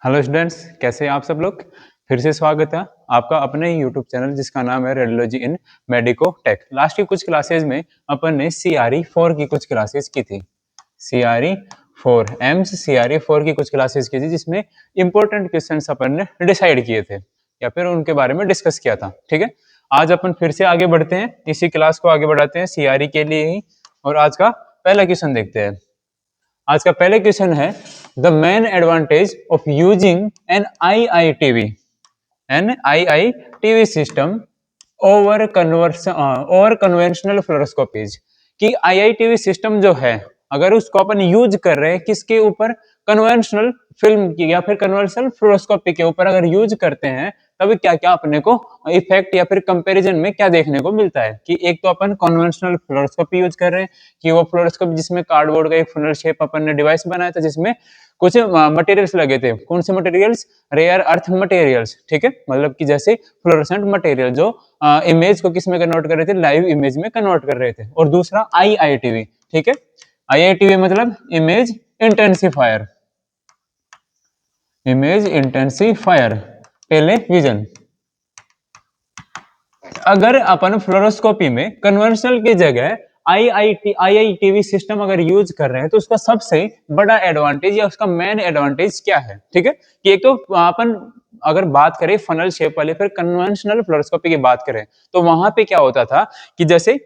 Hello students, कैसे हैं आप सब लोग। फिर से स्वागत है आपका अपने ही यूट्यूब चैनल जिसका नाम है रेडियोलॉजी इन मेडिको टेक। लास्ट की कुछ क्लासेस में अपन ने CRE 4 की कुछ क्लासेस की थी। CRE 4 एम्स CRE 4 की कुछ क्लासेस की थी जिसमें इंपॉर्टेंट क्वेश्चंस अपन ने डिसाइड किए थे या फिर उनके बारे में डिस्कस किया था। ठीक है, आज अपन फिर से आगे बढ़ते हैं, इसी क्लास को आगे बढ़ाते हैं CRE के लिए ही। और आज का पहला क्वेश्चन देखते हैं। आज का पहले क्वेश्चन है the main advantage of using an I I TV system over conventional fluoroscopies. कि IITV सिस्टम जो है, अगर उसको अपन यूज कर रहे हैं किसके ऊपर, कन्वेंशनल फिल्म की या फिर कन्वेंशनल फ्लोरोस्कोपी के ऊपर अगर यूज करते हैं, तब क्या क्या अपने को इफेक्ट या फिर कंपैरिजन में क्या देखने को मिलता है। कि एक तो अपन कन्वेंशनल फ्लोरोस्कोपी यूज कर रहे हैं कि वो फ्लोरोस्कोपी जिसमें कार्डबोर्ड का एक फनल शेप अपन ने डिवाइस बनाया था जिसमें कुछ मटेरियल्स लगे थे। कौन से मटेरियल्स? Rare earth materials. ठीक है, मतलब कि जैसे फ्लोरोसेंट मटेरियल जो इमेज को किस में कन्वर्ट कर रहे थे, लाइव इमेज में कन्वर्ट कर रहे थे। और दूसरा IITV। ठीक है, IITV मतलब image intensifier, image intensifier television. अगर अपन फ्लोरोस्कोपी में कन्वेंशनल की जगह IITV सिस्टम अगर यूज कर रहे हैं तो उसका सबसे बड़ा एडवांटेज या उसका मेन एडवांटेज क्या है। ठीक है, कि एक तो अपन अगर बात करें फनल शेप वाले फिर कन्वेंशनल फ्लोरोस्कोपी की बात करें तो वहां पे क्या होता था कि जैसे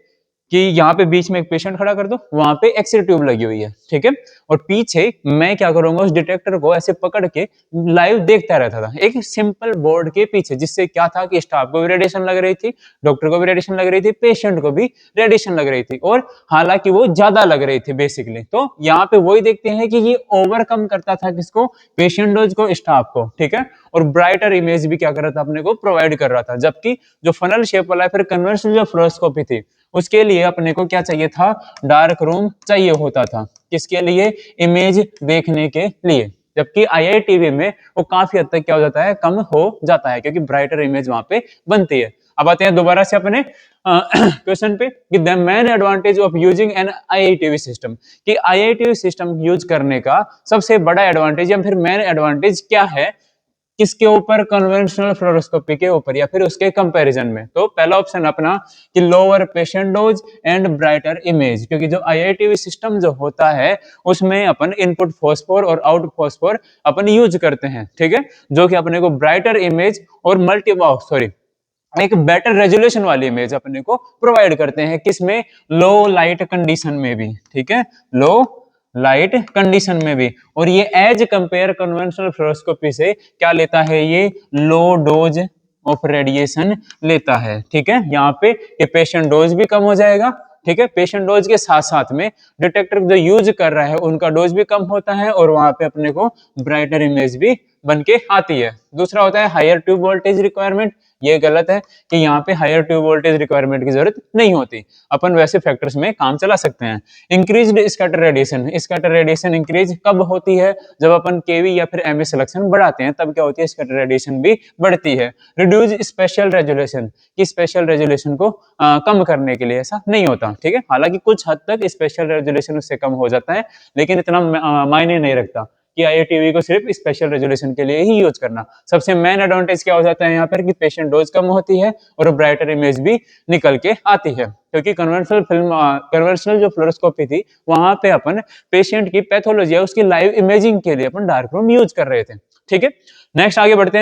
कि यहाँ पे बीच में एक पेशेंट खड़ा कर दो, वहां पे एक्सरे ट्यूब लगी हुई है। ठीक है, और पीछे मैं क्या करूंगा, उस डिटेक्टर को ऐसे पकड़ के लाइव देखता रहता था एक सिंपल बोर्ड के पीछे, जिससे क्या था कि स्टाफ को भी रेडिएशन लग रही थी, डॉक्टर को भी रेडिएशन लग रही थी, पेशेंट को भी रेडिएशन लग रही थी, और हालांकि वो ज्यादा लग रही थी बेसिकली। तो यहाँ पे वही देखते हैं कि ये ओवरकम करता था किसको, पेशेंट डोज को, स्टाफ को। ठीक है, और ब्राइटर इमेज भी क्या कर रहा था, अपने को प्रोवाइड कर रहा था। जबकि जो फनल शेप वाला है फिर कन्वेंशनल जो फ्लोरोस्कोपी थी उसके लिए अपने को क्या चाहिए था, डार्क रूम चाहिए होता था। किसके लिए? इमेज देखने के लिए। जबकि IITV में वो काफी हद तक क्या हो जाता है, कम हो जाता है, क्योंकि ब्राइटर इमेज वहां पे बनती है। अब आते हैं दोबारा से अपने क्वेश्चन पे कि the main advantage of using an IITV system. कि IITV सिस्टम यूज करने का सबसे बड़ा एडवांटेज या फिर मेन एडवांटेज क्या है, किसके ऊपर, कन्वेंशनल फ्लोरोस्कोपी के ऊपर या फिर उसके कंपैरिजन में। तो पहला ऑप्शन अपना कि lower patient dose and brighter image. क्योंकि जो IITV सिस्टम जो होता है उसमें अपन इनपुट फॉस्फोर और आउट फॉस्फोर अपन यूज करते हैं। ठीक है, जो कि अपने को ब्राइटर इमेज और एक बेटर रेजोल्यूशन वाली इमेज अपने को प्रोवाइड करते हैं। किसमें? लो लाइट कंडीशन में भी। ठीक है, लो लाइट कंडीशन में भी। और ये एज कंपेयर कन्वेंशनल फ्लोरोस्कोपी से क्या लेता है, ये लो डोज ऑफ रेडिएशन लेता है। ठीक है, यहाँ पे ये पेशेंट डोज भी कम हो जाएगा। ठीक है, पेशेंट डोज के साथ साथ में डिटेक्टर जो यूज कर रहा है उनका डोज भी कम होता है और वहां पे अपने को ब्राइटर इमेज भी बन के आती है। दूसरा होता है हायर ट्यूब वोल्टेज रिक्वायरमेंट। ये गलत है कि यहाँ पे हायर ट्यूब वोल्टेज रिक्वायरमेंट की जरूरत नहीं होती, अपन वैसे फैक्टर्स में काम चला सकते हैं। Increased scatter radiation. Scatter radiation increase कब होती है? जब अपन केवी या फिर एमए सिलेक्शन बढ़ाते हैं तब क्या होती है, स्कैटर रेडिएशन भी बढ़ती है। Reduce special resolution. की स्पेशल रेजोल्यूशन को कम करने के लिए ऐसा नहीं होता। ठीक है, हालांकि कुछ हद तक स्पेशल रेजोल्यूशन उससे कम हो जाता है, लेकिन इतना मायने नहीं रखता कि IITV को सिर्फ स्पेशल रेजोल्यूशन के लिए ही यूज करना। सबसे मेन एडवांटेज क्या हो जाता है यहाँ पर कि पेशेंट डोज कम होती है और ब्राइटर इमेज भी निकल के आती है। क्योंकि कन्वेंशनल जो फ्लोरोस्कोपी थी वहां पे अपन पेशेंट की पैथोलॉजी या उसकी लाइव इमेजिंग के लिए अपन डार्क रूम यूज कर रहे थे। ठीक है, नेक्स्ट आगे बढ़ते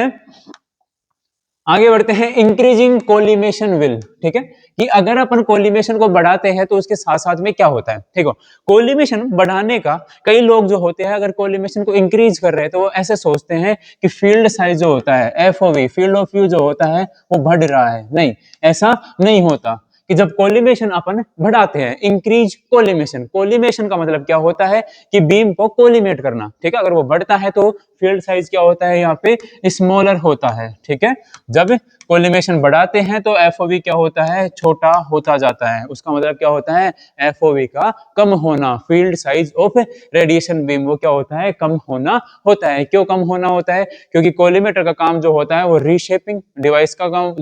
हैं इंक्रीजिंग कोलिमेशन विल। ठीक है, कि अगर अपन कोलिमेशन को बढ़ाते हैं तो उसके साथ साथ में क्या होता है। ठीक है, कोलिमेशन बढ़ाने का कई लोग जो होते हैं अगर कोलिमेशन को इंक्रीज कर रहे हैं तो वो ऐसे सोचते हैं कि फील्ड साइज जो होता है FOV, फील्ड ऑफ व्यू जो होता है वो बढ़ रहा है। नहीं, ऐसा नहीं होता। कि जब कोलिमेशन अपन बढ़ाते हैं, इंक्रीज कोलिमेशन, कोलिमेशन का मतलब क्या होता है कि बीम को कोलिमेट करना। ठीक है, अगर वो बढ़ता है तो फील्ड साइज क्या होता है, यहाँ पे स्मॉलर होता है। ठीक है, जब कोलिमेशन बढ़ाते हैं तो FOV क्या होता है, छोटा होता जाता है। उसका मतलब क्या होता है, FOV का कम होना, field size of radiation beam वो क्या होता है, कम होना होता है। क्यों कम होना होता है? क्योंकि कोलिमेटर का काम जो होता है वो रीशेपिंग डिवाइस का काम,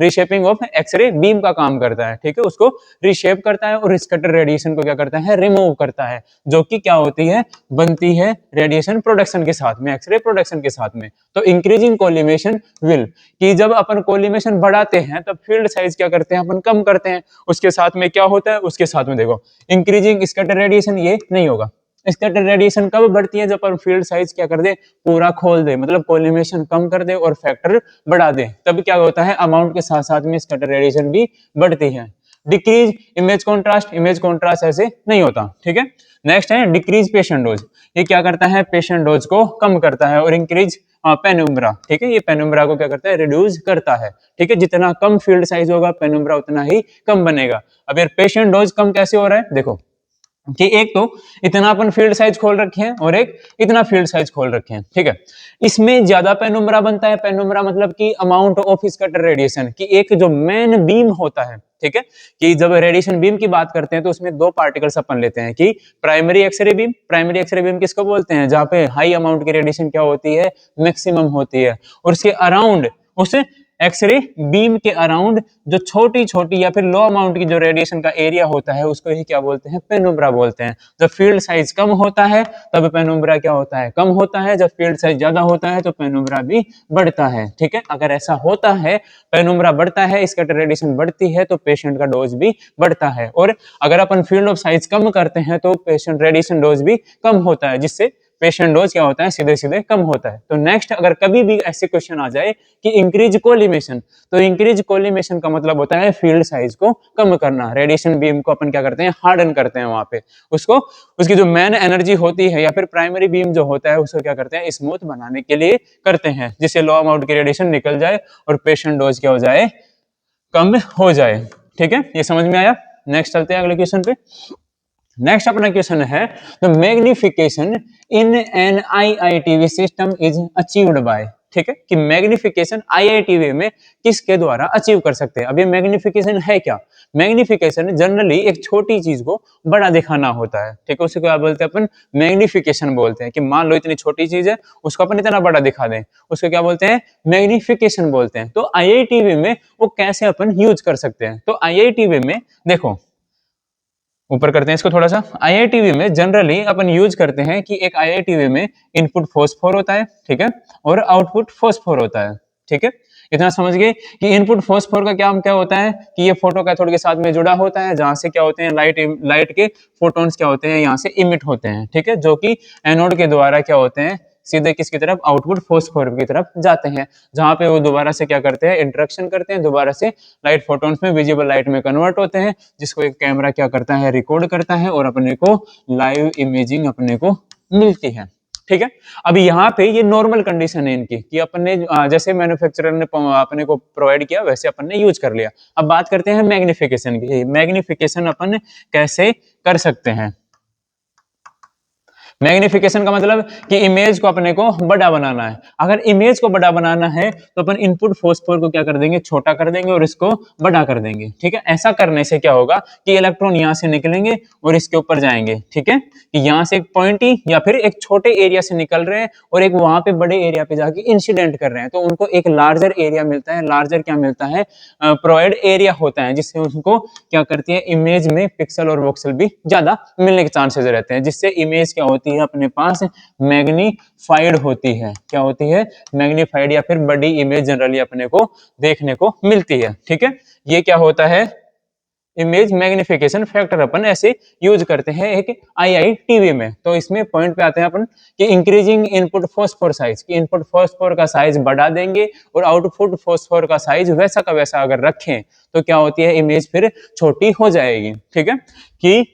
रीशेपिंग ऑफ एक्सरे बीम का काम करता है। ठीक है, उसको रीशेप करता है और स्कैटर रेडिएशन को क्या करता है, रिमूव करता है, जो कि क्या होती है, बनती है रेडिएशन प्रोडक्शन के साथ में, एक्सरे प्रोडक्शन के साथ में। तो इंक्रीजिंग कोलिमेशन विल, कि जब अपन कोलिमेशन बढ़ाते हैं तब फील्ड साइज क्या करते हैं अपन कम करते हैं। उसके साथ में क्या होता है, उसके साथ में देखो इंक्रीजिंग स्कैटर रेडिएशन, ये नहीं होगा। स्कैटर रेडिएशन कब बढ़ती है, जब अपन फील्ड साइज क्या कर दे, पूरा खोल दे, मतलब कोलिमेशन कम कर दे और फैक्टर बढ़ा दे, तब क्या होता है अमाउंट के साथ साथ में स्कैटर रेडिएशन भी बढ़ती है। Decrease image contrast, image contrast ऐसे नहीं होता, ठीक है। नेक्स्ट है डिक्रीज पेशेंट डोज, ये क्या करता है पेशेंट डोज को कम करता है। और इंक्रीज पेनुम्ब्रा, ठीक है, ये पेनुम्ब्रा को क्या करता है रिड्यूस करता है, ठीक है। जितना कम फील्ड साइज होगा पेनुम्ब्रा उतना ही कम बनेगा। अब यार पेशेंट डोज कम कैसे हो रहा है, देखो कि एक तो इतना अपन फील्ड साइज खोल रखे हैं और एक इतना फील्ड साइज खोल रखे हैं, ठीक है। इसमें ज्यादा पेनुम्ब्रा बनता है, पेनुम्ब्रा मतलब कि अमाउंट ऑफ स्कैटर रेडिएशन, कि एक जो मेन बीम होता है, ठीक है, कि जब रेडिएशन बीम की बात करते हैं तो उसमें दो पार्टिकल्स अपन लेते हैं, कि primary x ray beam, primary x ray beam किसको बोलते हैं, जहां पे हाई अमाउंट की रेडिएशन क्या होती है मैक्सिमम होती है, और उसके अराउंड उस एक्सरे बीम के अराउंड जो छोटी छोटी या फिर लो अमाउंट की जो रेडिएशन का एरिया होता है उसको ही क्या बोलते हैं पेनुम्ब्रा बोलते हैं। जब फील्ड साइज कम होता है तब पेनुम्ब्रा क्या होता है कम होता है, जब फील्ड साइज ज्यादा होता है तो पेनुम्ब्रा भी बढ़ता है, ठीक है। अगर ऐसा होता है पेनुम्ब्रा बढ़ता है, स्कैटर रेडिएशन बढ़ती है तो पेशेंट का डोज भी बढ़ता है। और अगर अपन फील्ड ऑफ साइज कम करते हैं तो पेशेंट रेडिएशन डोज भी कम होता है, जिससे पेशेंट डोज क्या होता है सीधे सीधे कम होता है। तो नेक्स्ट अगर कभी भी ऐसे क्वेश्चन आ जाए कि इंक्रीज कोलिमेशन, तो इंक्रीज कोलिमेशन का मतलब होता है फील्ड साइज को कम करना। रेडिएशन बीम को अपन क्या करते हैं हार्डन करते हैं, वहां पे उसको उसकी जो मेन एनर्जी होती है या फिर प्राइमरी बीम जो होता है उसको क्या करते हैं स्मूथ बनाने के लिए करते हैं, जिससे लो अमाउंट की रेडिएशन निकल जाए और पेशेंट डोज क्या हो जाए कम हो जाए, ठीक है। ये समझ में आया। नेक्स्ट चलते हैं अगले क्वेश्चन पे। नेक्स्ट अपना क्वेश्चन है the magnification in an IITV system is achieved by, ठीक है, कि मैग्निफिकेशन आईआईटीवी में किसके द्वारा अचीव कर सकते हैं। अब ये मैग्निफिकेशन है क्या, मैग्निफिकेशन जनरली एक छोटी चीज को बड़ा दिखाना होता है, ठीक है, उसे क्या बोलते हैं अपन मैग्निफिकेशन बोलते हैं। कि मान लो इतनी छोटी चीज है उसको अपन इतना बड़ा दिखा दें, उसको क्या बोलते हैं मैग्निफिकेशन बोलते हैं। तो आईआईटीवी में वो कैसे अपन यूज कर सकते हैं, तो आईआईटीवी में देखो ऊपर करते हैं इसको थोड़ा सा। आईआईटीवी में जनरली अपन यूज करते हैं कि एक आईआईटीवी में इनपुट फॉस्फोर होता है, ठीक है, और आउटपुट फॉस्फोर होता है, ठीक है। इतना समझ गए कि इनपुट फॉस्फोर का क्या होता है कि ये फोटो कैथोड के साथ में जुड़ा होता है, जहां से क्या होते हैं लाइट के फोटोन्स क्या होते हैं यहाँ से इमिट होते हैं, ठीक है, जो कि एनोड के द्वारा क्या होते हैं सीधे किसकी तरफ आउटपुट फॉस्फोर की तरफ जाते हैं, जहां पे वो दोबारा से क्या करते हैं इंटरेक्शन करते हैं, दोबारा से लाइट फोटोन्स में विजिबल लाइट में कन्वर्ट होते हैं, जिसको एक कैमरा क्या करता है रिकॉर्ड करता है और अपने को लाइव इमेजिंग अपने को मिलती है, ठीक है। अब यहाँ पे ये नॉर्मल कंडीशन है इनकी कि अपन ने जैसे मैन्युफैक्चरर ने अपने को प्रोवाइड किया वैसे अपन ने यूज कर लिया। अब बात करते हैं मैग्निफिकेशन की। मैग्निफिकेशन अपन कैसे कर सकते हैं। मैग्निफिकेशन का मतलब कि इमेज को अपने को बड़ा बनाना है। अगर इमेज को बड़ा बनाना है तो अपन इनपुट फॉस्फोर को क्या कर देंगे छोटा कर देंगे और इसको बड़ा कर देंगे, ठीक है। ऐसा करने से क्या होगा कि इलेक्ट्रॉन यहाँ से निकलेंगे और इसके ऊपर जाएंगे, ठीक है, कि यहाँ से एक पॉइंटी या फिर एक छोटे एरिया से निकल रहे हैं और एक वहां पे बड़े एरिया पे जाके इंसिडेंट कर रहे हैं, तो उनको एक लार्जर एरिया मिलता है। लार्जर क्या मिलता है प्रोवाइड एरिया होता है, जिससे उनको क्या करती है इमेज में पिक्सल और वोक्सल भी ज्यादा मिलने के चांसेस रहते हैं, जिससे इमेज क्या होती है अपने पास मैग्नीफाइड होती है। क्या होती है मैग्नीफाइड या फिर बड़ी इमेज जनरली अपने को देखने को मिलती है, ठीक है। ये क्या होता है इमेज मैग्निफिकेशन फैक्टर अपन ऐसे यूज करते हैं एक आईआईटीवी में। तो इसमें पॉइंट पे आते हैं अपन कि इंक्रीजिंग इनपुट फॉस्फोर साइज, कि इनपुट फॉस्फोर का साइज बढ़ा देंगे और आउटपुट फॉस्फोर का साइज वैसा का वैसा अगर रखें तो क्या होती है इमेज फिर छोटी हो जाएगी, ठीक है। कि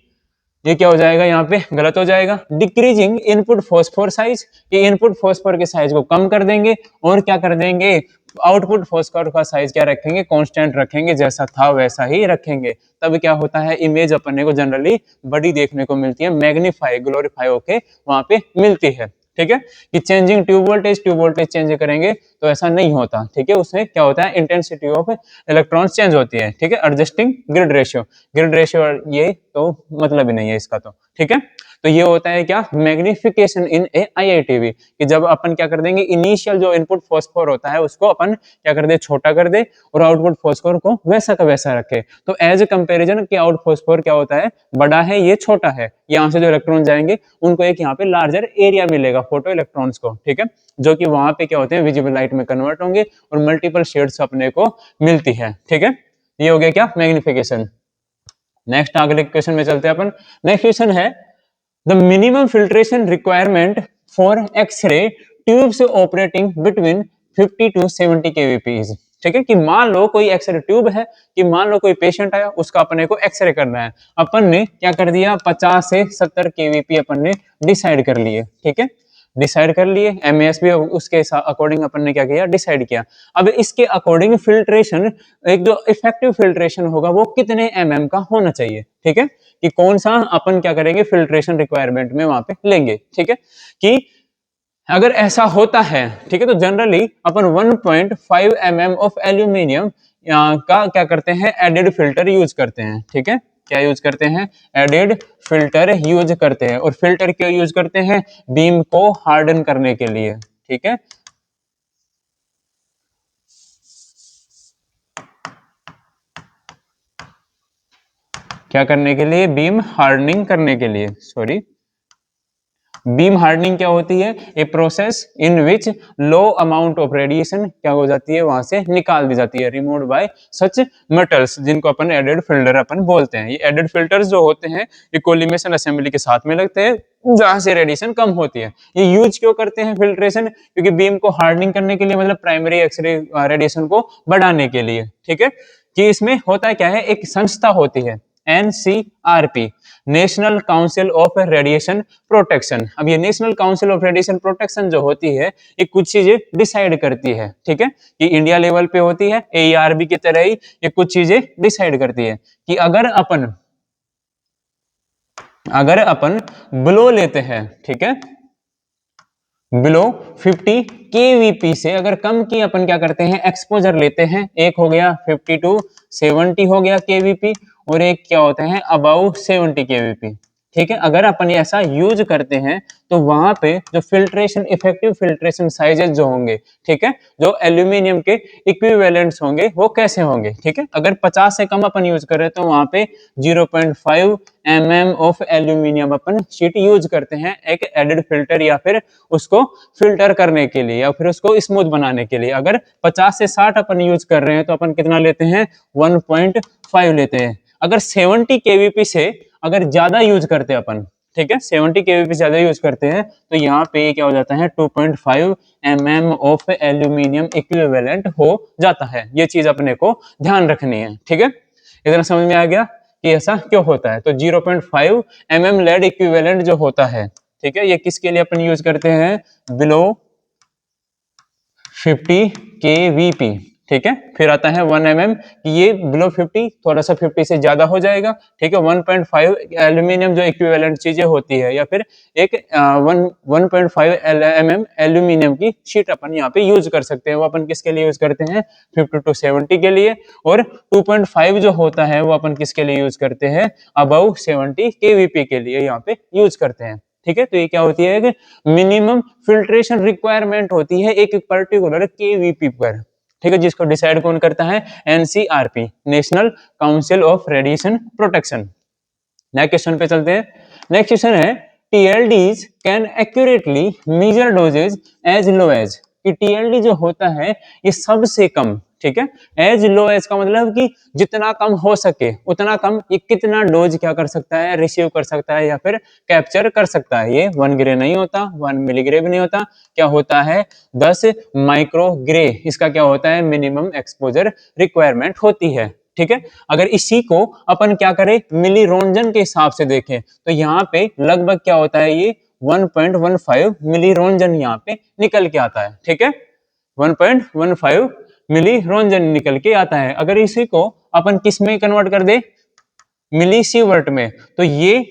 ये क्या हो जाएगा यहाँ पे गलत हो जाएगा। डिक्रीजिंग इनपुट फॉस्फोर साइज, कि इनपुट फॉस्फोर के साइज को कम कर देंगे और क्या कर देंगे आउटपुट फॉस्फोर का साइज क्या रखेंगे कांस्टेंट रखेंगे, जैसा था वैसा ही रखेंगे। तब क्या होता है इमेज अपने को जनरली बड़ी देखने को मिलती है, मैग्नीफाई ग्लोरीफाई होके वहां पे मिलती है, ठीक है। कि चेंजिंग ट्यूब वोल्टेज चेंज करेंगे तो ऐसा नहीं होता, ठीक है। उसमें क्या होता है इंटेंसिटी ऑफ इलेक्ट्रॉन्स चेंज होती है, ठीक है। एडजस्टिंग ग्रिड रेशियो ये तो मतलब ही नहीं है इसका, तो ठीक है। तो ये होता है क्या, मैग्निफिकेशन इन ए आईआईटीवी, कि जब अपन क्या कर देंगे, इनिशियल जो इनपुट फॉस्फोर होता है उसको अपन क्या कर दे, छोटा कर दे, और आउटपुट फॉस्फोर को वैसा का वैसा रखे। तो एज कंपैरिजन कि आउट फॉस्फोर क्या होता है, बड़ा है, ये छोटा है, यहाँ से जो इलेक्ट्रॉन जाएंगे उनको एक यहाँ पे लार्जर एरिया मिलेगा फोटो इलेक्ट्रॉन्स को, ठीक है, जो कि वहां पे क्या होते हैं, विजिबल लाइट में कन्वर्ट होंगे और मल्टीपल शेड्स अपने को मिलती है, ठीक है। ये हो गया क्या, मैग्निफिकेशन। नेक्स्ट अगले क्वेश्चन में चलते हैं अपन। नेक्स्ट क्वेश्चन है the minimum filtration requirement for x ray tubes operating between 50 to 70 KVPs, ठीक है, कि मान लो कोई एक्सरे ट्यूब है, कि मान लो कोई पेशेंट आया, उसका अपने को एक्सरे करना है, अपन ने क्या कर दिया, 50 से 70 केवीपी अपन ने डिसाइड कर लिए, ठीक है, डिसाइड कर लिए, एमएएस भी उसके अकॉर्डिंग अपन ने क्या किया, डिसाइड किया। अब इसके अकॉर्डिंग फिल्ट्रेशन, एक जो इफेक्टिव फिल्ट्रेशन होगा वो कितने एमएम का होना चाहिए, ठीक है, कि कौन सा अपन क्या करेंगे, फिल्ट्रेशन रिक्वायरमेंट में वहां पे लेंगे, ठीक है, कि अगर ऐसा होता है, ठीक है, तो generally upon 1.5 mm of aluminium का क्या करते हैं, एडेड फिल्टर यूज करते हैं, ठीक है, क्या यूज करते हैं, एडेड फिल्टर यूज करते हैं। और फिल्टर क्यों यूज करते हैं, बीम को हार्डन करने के लिए, ठीक है, क्या करने के लिए, बीम हार्डनिंग करने के लिए, सॉरी, बीम हार्डनिंग क्या होती है, a process in which low amount of radiation क्या हो जाती है, वहां से निकाल दी जाती है, रिमूव्ड बाय सच मेटल्स, जिनको अपन एडेड फिल्टर अपन बोलते हैं। ये एडेड फिल्टर्स जो होते हैं ये कोलिमेशन असेंबली के साथ में लगते हैं, जहां से रेडिएशन कम होती है। ये यूज क्यों करते हैं फिल्ट्रेशन, क्योंकि बीम को हार्डनिंग करने के लिए, मतलब प्राइमरी एक्सरे रेडिएशन को बढ़ाने के लिए, ठीक है, कि इसमें होता क्या है, एक संस्था होती है NCRP, national council of radiation protection. अब ये national council of radiation protection जो होती है, ये कुछ चीजें डिसाइड करती है, ठीक है, कि इंडिया लेवल पे होती है, एईआरबी की तरह ही ये कुछ चीजें डिसाइड करती है कि अगर अपन ब्लो लेते हैं, ठीक है, बिलो 50 केवीपी से अगर कम की अपन क्या करते हैं, एक्सपोजर लेते हैं, एक हो गया 50 टू 70 हो गया केवीपी, और एक क्या होता है, अबाउ 70 केवीपी, ठीक है। अगर अपन ऐसा यूज करते हैं तो वहां पे जो फिल्ट्रेशन, इफेक्टिव फिल्ट्रेशन साइजेस जो होंगे, ठीक है, जो एल्यूमिनियम के इक्विवेलेंट्स होंगे वो कैसे होंगे, ठीक है। अगर 50 से कम अपन यूज कर रहे हैं तो वहां पे 0.5 mm of aluminium upon sheet use करते हैं एक एडेड फिल्टर, या फिर उसको फिल्टर करने के लिए, या फिर उसको स्मूथ बनाने के लिए। अगर 50 से 60 अपन यूज कर रहे हैं तो अपन कितना लेते हैं, 1.5 लेते हैं। अगर 70 केवीपी से अगर ज्यादा यूज करते हैं अपन, ठीक है, 70 केवीपी ज्यादा यूज करते हैं तो यहाँ पे क्या हो जाता है, 2.5 mm ऑफ एल्यूमिनियम इक्विवेलेंट हो जाता है। ये चीज अपने को ध्यान रखनी है, ठीक है, इतना समझ में आ गया कि ऐसा क्यों होता है। तो 0.5 mm लेड इक्विवेलेंट जो होता है, ठीक है, ये किसके लिए अपन यूज करते हैं, बिलो 50 केवीपी, ठीक है। फिर आता है 1 mm, ये बिलो 50, थोड़ा सा 50 से ज्यादा हो जाएगा, ठीक है। 1.5 एल्यूमिनियम जो इक्विवेलेंट चीजें होती है, या फिर एक 1.5 mm एल्यूमिनियम की शीट अपन यहाँ पे यूज कर सकते हैं। वो अपन किसके लिए यूज करते हैं, 50 टू 70 के लिए। और 2.5 जो होता है वो अपन किसके लिए यूज करते हैं, अबव 70 केवीपी के लिए यहाँ पे यूज करते हैं, ठीक है। तो ये क्या होती है, कि मिनिमम फिल्ट्रेशन रिक्वायरमेंट होती है एक पर्टिकुलर केवीपी पर, ठीक है, जिसको डिसाइड कौन करता है, NCRP, national council of radiation protection. Next question पे चलते हैं। नेक्स्ट क्वेश्चन है TLDs can accurately measure doses as low as, कि टीएलडी जो होता है ये सबसे कम, ठीक है, एज लो एज का मतलब कि जितना कम हो सके उतना कम ये कितना डोज क्या कर सकता है, रिसीव कर सकता है या फिर कैप्चर कर सकता है। ये 1 ग्रे नहीं होता, 1 मिलीग्रे भी नहीं होता, क्या होता है, 10 माइक्रोग्रे इसका क्या होता है, मिनिमम एक्सपोजर रिक्वायरमेंट होती है, ठीक है। अगर इसी को अपन क्या करें, मिली रोंजन के हिसाब से देखें तो यहाँ पे लगभग क्या होता है, ये 1.15 मिली रोंजन यहाँ पे निकल के आता है, ठीक है, 1.15 मिली रोंजन निकल के आता है। अगर इसी को अपन किस में कन्वर्ट कर दे, मिली सीवर्ट में, तो ये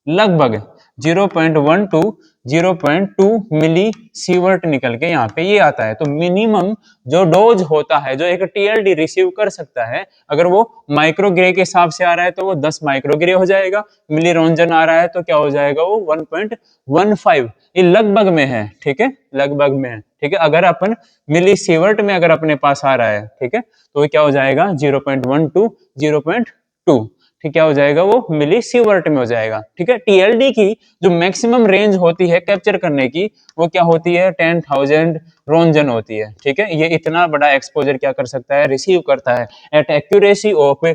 लगभग 0.1 टू 0.2 मिली सीवर्ट निकल के यहाँ पे ये आता है। तो मिनिमम जो डोज होता है जो एक टीएलडी रिसीव कर सकता है, अगर वो माइक्रोग्रे के हिसाब से आ रहा है तो वो 10 माइक्रोग्रे हो जाएगा, मिली रोंजन आ रहा है तो क्या हो जाएगा वो 1.15, ये लगभग में है, ठीक है, लगभग में है, ठीक है। अगर अपन मिली सीवर्ट में अगर अपने पास आ रहा है, ठीक है, तो ये क्या हो जाएगा 0.1 टू 0.2, ठीक, क्या हो जाएगा वो मिली सीवर्ट में हो जाएगा, ठीक है। टीएलडी की जो मैक्सिमम रेंज होती है कैप्चर करने की वो क्या होती है 10,000 रोंजन होती है, ठीक है। ये इतना बड़ा एक्सपोजर क्या कर सकता है रिसीव करता है एट एक्यूरेसी ऑफ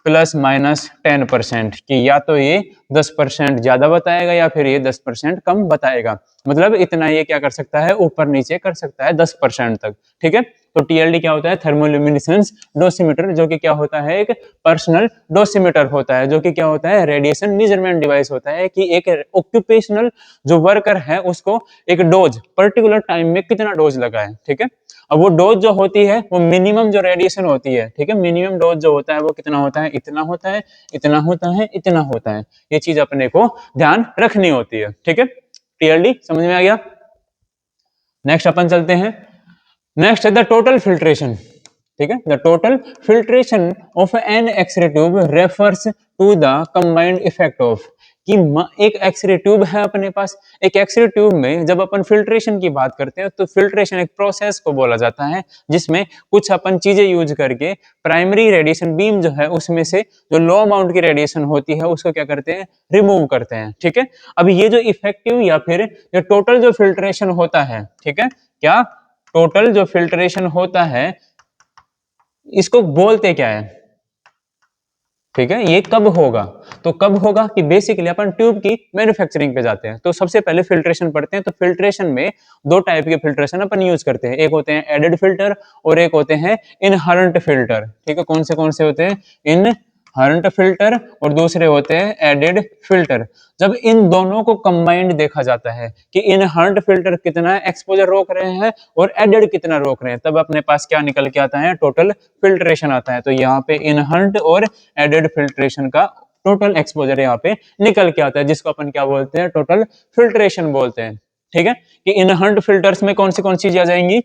+-10%, कि या तो ये 10% ज्यादा बताएगा या फिर ये 10% कम बताएगा, मतलब इतना ये क्या कर सकता है ऊपर नीचे कर सकता है 10% तक, ठीक है। तो टीएलडी क्या होता है थर्मोल्यूमिनेसेंस डोसीमीटर, जो कि क्या होता है एक पर्सनल डोसीमीटर होता है, जो कि क्या होता है रेडिएशन मेजरमेंट डिवाइस होता है, कि एक ऑक्यूपेशनल जो वर्कर है उसको एक डोज पर्टिकुलर टाइम में कितना डोज लगा है, ठीक है। अब वो डोज जो होती है वो मिनिमम जो रेडिएशन होती है, ठीक है, मिनिमम डोज जो होता है वो कितना होता है, इतना होता है, इतना होता है, इतना होता है, ये चीज अपने को ध्यान रखनी होती है, ठीक है। टीएलडी समझ में आ गया। नेक्स्ट अपन चलते हैं, नेक्स्ट है द टोटल फिल्ट्रेशन, ठीक है। The total filtration of an x ray tube refers to the combined effect of, कि एक एक्सरे ट्यूब है अपने पास, एक एक्सरे ट्यूब में जब अपन फिल्ट्रेशन की बात करते हैं तो फिल्ट्रेशन एक प्रोसेस को बोला जाता है जिसमें कुछ अपन चीजें यूज करके प्राइमरी रेडिएशन बीम जो है उसमें से जो लो अमाउंट की रेडिएशन होती है उसको क्या करते हैं रिमूव करते हैं, ठीक है। अब ये जो इफेक्टिव या फिर जो टोटल जो फिल्ट्रेशन होता है, ठीक है, क्या टोटल जो फिल्ट्रेशन होता है इसको बोलते क्या है, ठीक है, ये कब होगा, तो कब होगा कि बेसिकली अपन ट्यूब की मैन्युफैक्चरिंग पे जाते हैं तो सबसे पहले फिल्ट्रेशन पढ़ते हैं। तो फिल्ट्रेशन में दो टाइप के फिल्ट्रेशन अपन यूज करते हैं, एक होते हैं एडेड फिल्टर और एक होते हैं इनहरेंट फिल्टर, ठीक है। कौन से होते हैं इनहरेंट फिल्टर और दूसरे होते हैं एडेड फिल्टर। जब इन दोनों को कंबाइंड देखा जाता है कि इनहरेंट फिल्टर कितना एक्सपोजर रोक रहे हैं और एडेड कितना रोक रहे हैं, तब अपने पास क्या निकल के आता है टोटल फिल्ट्रेशन आता है। तो यहाँ पे इनहरेंट और एडेड फिल्ट्रेशन का टोटल एक्सपोजर यहाँ पे निकल के आता है, जिसको अपन क्या बोलते हैं टोटल फिल्ट्रेशन बोलते हैं, ठीक है। कि इनहरेंट फिल्टर्स में कौन सी चीजें आ जाएंगी,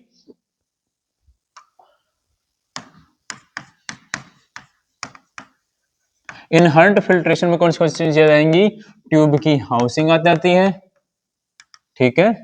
इनहरेंट फिल्ट्रेशन में कौन सी चीजें आ जाएंगी, ट्यूब की हाउसिंग आ जाती है, ठीक है,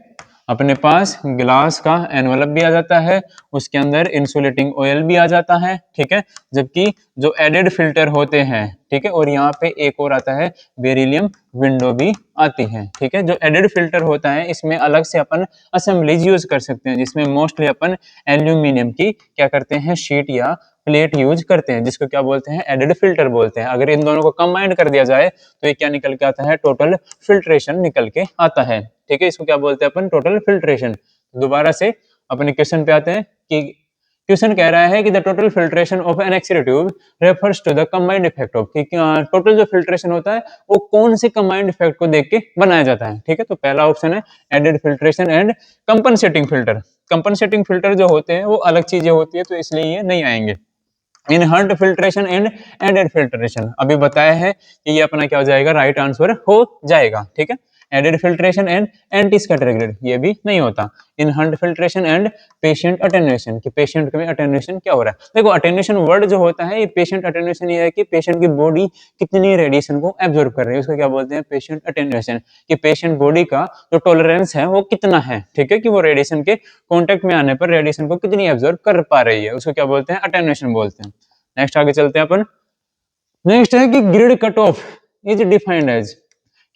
अपने पास ग्लास का एनवलप भी आ जाता है, उसके अंदर इंसुलेटिंग ऑयल भी आ जाता है, ठीक है। जबकि जो एडेड फिल्टर होते हैं, ठीक है, और यहाँ पे एक और आता है बेरिलियम विंडो भी आती है, ठीक है। जो एडेड फिल्टर होता है इसमें अलग से अपन असेंबलीज यूज कर सकते हैं, जिसमें मोस्टली अपन एल्यूमिनियम की क्या करते हैं शीट या प्लेट यूज करते हैं, जिसको क्या बोलते हैं एडेड फिल्टर बोलते हैं। अगर इन दोनों को कंबाइंड कर दिया जाए तो ये क्या निकल के आता है टोटल फिल्ट्रेशन निकल के आता है, ठीक है। इसको क्या बोलते हैं अपन टोटल फिल्ट्रेशन। दोबारा से अपने क्वेश्चन पे आते हैं कि क्वेश्चन कह रहा है कि the total filtration of an x ray tube refers to the combined effect of, कि टोटल जो फिल्ट्रेशन होता है वो कौन से कंबाइंड इफेक्ट को देख के बनाया जाता है, ठीक है। तो पहला ऑप्शन है added filtration and compensating filter. Compensating filter जो होते हैं वो अलग चीजें होती है तो इसलिए ये नहीं आएंगे। इनहर्ट फिल्ट्रेशन एंड एडेड फिल्ट्रेशन अभी बताया है कि ये अपना क्या हो जाएगा राइट आंसर हो जाएगा, ठीक है। Added filtration and anti scattering ये भी नहीं होता। Inherent filtration and patient attenuation, कि पेशेंट में अटेन्यूएशन क्या हो रहा है। देखो अटेन्यूएशन वर्ड जो होता है ये पेशेंट अटेन्यूएशन ये है कि पेशेंट की बॉडी कितनी रेडिएशन को एब्जॉर्ब कर रही है, उसको क्या बोलते हैं पेशेंट अटेन्यूएशन, कि पेशेंट बॉडी का जो टॉलरेंस है वो कितना है, ठीक है, कि वो रेडिएशन के कॉन्टेक्ट में आने पर रेडिएशन को कितनी एब्जॉर्ब कर पा रही है, उसको क्या बोलते हैं अटेन्यूएशन बोलते हैं। नेक्स्ट आगे चलते हैं अपन। नेक्स्ट है कि grid cut off is defined as,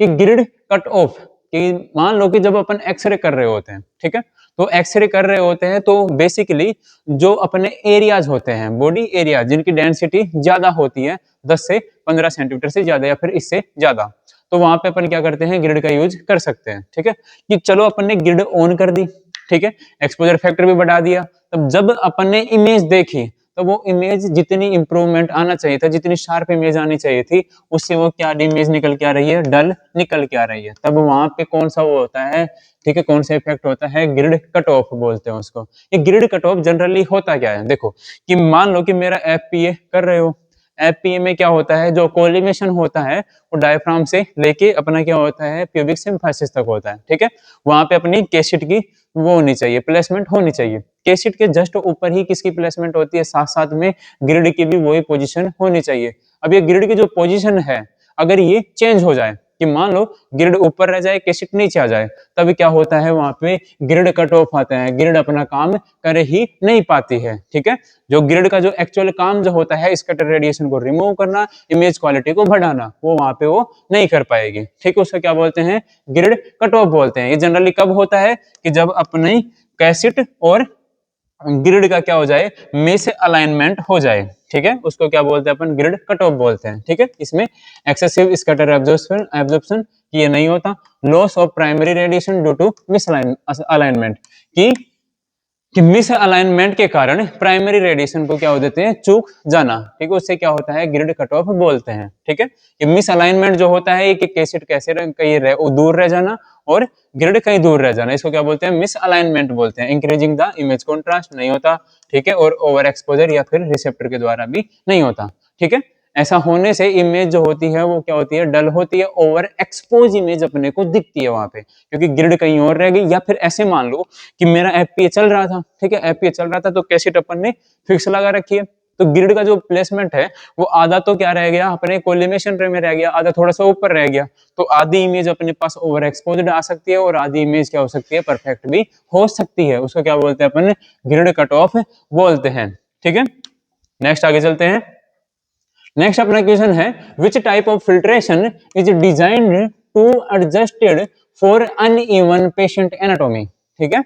कि ग्रिड कट ऑफ, कि मान लो कि जब अपन एक्सरे कर रहे होते हैं, ठीक है, तो एक्सरे कर रहे होते हैं तो बेसिकली जो अपने एरियाज होते हैं बॉडी एरिया जिनकी डेंसिटी ज्यादा होती है 10 से 15 सेंटीमीटर से ज्यादा या फिर इससे ज्यादा, तो वहां पे अपन क्या करते हैं ग्रिड का यूज कर सकते हैं, ठीक है। कि चलो अपन ने ग्रिड ऑन कर दी, ठीक है, एक्सपोजर फैक्टर भी बढ़ा दिया, तब जब अपन ने इमेज देखी तो वो इमेज जितनी इंप्रूवमेंट आना चाहिए था, जितनी शार्प इमेज आनी चाहिए थी, उससे वो क्या इमेज निकल के आ रही है डल निकल के आ रही है। तब वहां पे कौन सा वो होता है, ठीक है, कौन सा इफेक्ट होता है ग्रिड कट ऑफ बोलते हैं उसको। ये ग्रिड कट ऑफ जनरली होता क्या है, देखो कि मान लो कि मेरा एफपीए कर रहे हो, एफपीए में क्या होता है, जो कोलिमेशन होता है वो डायफ्राम से लेके अपना क्या होता है प्यूबिक सिम्फाइसिस तक होता है, ठीक है। वहां पे अपनी केसिट की वो होनी चाहिए, प्लेसमेंट होनी चाहिए। केसिट के जस्ट ऊपर ही किसकी प्लेसमेंट होती है, साथ साथ में ग्रिड की भी वही पोजीशन होनी चाहिए। अब ये ग्रिड की जो पोजीशन है अगर ये चेंज हो जाए कि मान लो ग्रिड ऊपर रह जाए केसिट नीचे आ जाए, तभी क्या होता है वहां पे ग्रिड कट ऑफ आता है, ग्रिड अपना काम कर ही नहीं पाती है, ठीक है। जो ग्रिड का जो एक्चुअल काम जो होता है स्कैटर रेडिएशन को रिमूव करना, इमेज क्वालिटी को बढ़ाना, वो वहां पे वो नहीं कर पाएगी, ठीक है। उसको क्या बोलते हैं, ग्रिड कट ऑफ बोलते हैं। ये जनरली कब होता है कि जब अपनी कैसेट और ग्रिड का क्या हो जाए, मिस अलाइनमेंट हो जाए, ठीक है। उसको क्या बोलते हैं अपन, ग्रिड कट ऑफ बोलते हैं, ठीक है। इसमें एक्सेसिव स्कैटर एब्जॉर्प्शन एब्जॉर्प्शन ये नहीं होता। Loss of primary radiation due to misalignment कि मिस अलाइनमेंट के कारण प्राइमरी रेडिएशन को क्या हो देते हैं, चूक जाना, ठीक है। उससे क्या होता है, ग्रिड कट ऑफ बोलते हैं, ठीक है। ये मिस अलाइनमेंट जो होता है कि कैसेट कैसे कहीं दूर रह जाना और ग्रिड कहीं दूर रह जाना, इसको क्या बोलते हैं, मिस अलाइनमेंट बोलते हैं। इंक्रीजिंग द इमेज कॉन्ट्रास्ट नहीं होता, ठीक है, और ओवर एक्सपोजर या फिर रिसेप्टर के द्वारा भी नहीं होता, ठीक है। ऐसा होने से इमेज जो होती है वो क्या होती है, डल होती है, ओवर एक्सपोज इमेज अपने को दिखती है वहां पे, क्योंकि ग्रिड कहीं और रह गई। या फिर ऐसे मान लो कि मेरा एफपीए चल रहा था, ठीक है, एफपीए चल रहा था तो कैसेट अपन ने फिक्स लगा रखी है, तो ग्रिड का जो प्लेसमेंट है वो आधा तो क्या रह गया, अपने कोलिमेशन में रह गया, आधा थोड़ा सा ऊपर रह गया, तो आधी इमेज अपने पास ओवर एक्सपोज्ड आ सकती है और आधी इमेज क्या हो सकती है, परफेक्ट भी हो सकती है। उसको क्या बोलते हैं अपन, ग्रिड कट ऑफ बोलते हैं, ठीक है। नेक्स्ट आगे चलते हैं। नेक्स्ट अपना क्वेश्चन है, which type of filtration is designed to adjusted for uneven patient anatomy, ठीक है,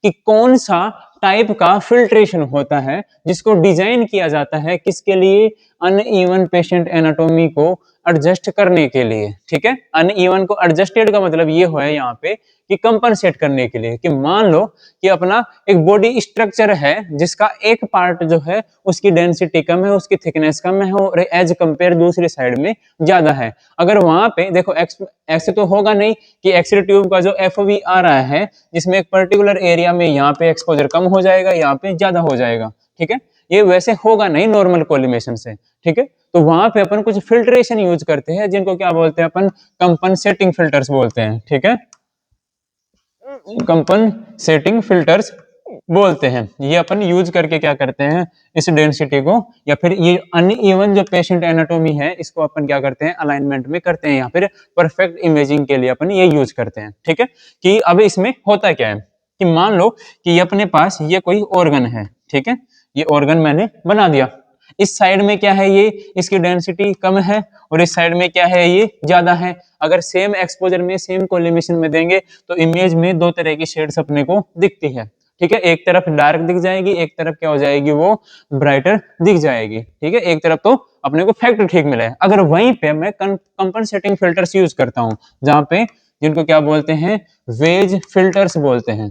कि कौन सा टाइप का फिल्ट्रेशन होता है जिसको डिजाइन किया जाता है किसके लिए, अनइवन पेशेंट एनाटॉमी को एडजस्ट करने के लिए, ठीक है। अनइवन को एडजस्टेड का मतलब ये है यहाँ पे कि कंपनसेट करने के लिए, कि मान लो कि अपना एक बॉडी स्ट्रक्चर है जिसका एक पार्ट जो है उसकी डेंसिटी कम है, उसकी थिकनेस कम है और एज कंपेयर दूसरी साइड में ज्यादा है। अगर वहां पे देखो ऐसे तो होगा नहीं कि एक्सरे ट्यूब का जो एफओवी आ रहा है जिसमें एक पर्टिकुलर एरिया में यहाँ पे एक्सपोजर कम हो जाएगा, यहाँ पे ज्यादा हो जाएगा, ठीक है। ये वैसे होगा नहीं नॉर्मल कोलिमेशन से, ठीक है। तो वहां पे अपन कुछ फिल्ट्रेशन यूज करते हैं जिनको क्या बोलते हैं अपन, कंपनसेटिंग फिल्टर्स बोलते हैं, ठीक है। कंपनसेटिंग फिल्टर्स बोलते हैं। ये अपन यूज करके क्या करते हैं, इस डेंसिटी को या फिर ये अनइवन जो पेशेंट एनाटॉमी है इसको अपन क्या करते हैं, अलाइनमेंट में करते हैं, या फिर परफेक्ट इमेजिंग के लिए अपन ये यूज करते हैं, ठीक है। कि अब इसमें होता क्या है कि मान लो कि ये अपने पास ये कोई ऑर्गन है, ठीक है, ये ऑर्गन मैंने बना दिया। इस साइड में क्या है, ये इसकी डेंसिटी कम है और इस साइड में क्या है, ये ज्यादा है। अगर सेम एक्सपोजर में सेम कोलिमेशन में देंगे तो इमेज में दो तरह की शेड्स अपने को दिखती है, ठीक है। एक तरफ डार्क दिख जाएगी, एक तरफ क्या हो जाएगी, वो ब्राइटर दिख जाएगी, ठीक है। एक तरफ तो अपने को फैक्ट ठीक मिला है। अगर वहीं पे मैं कंपनसेटिंग फिल्टर्स यूज करता हूं जहां पे, जिनको क्या बोलते हैं, वेज फिल्टर्स बोलते हैं,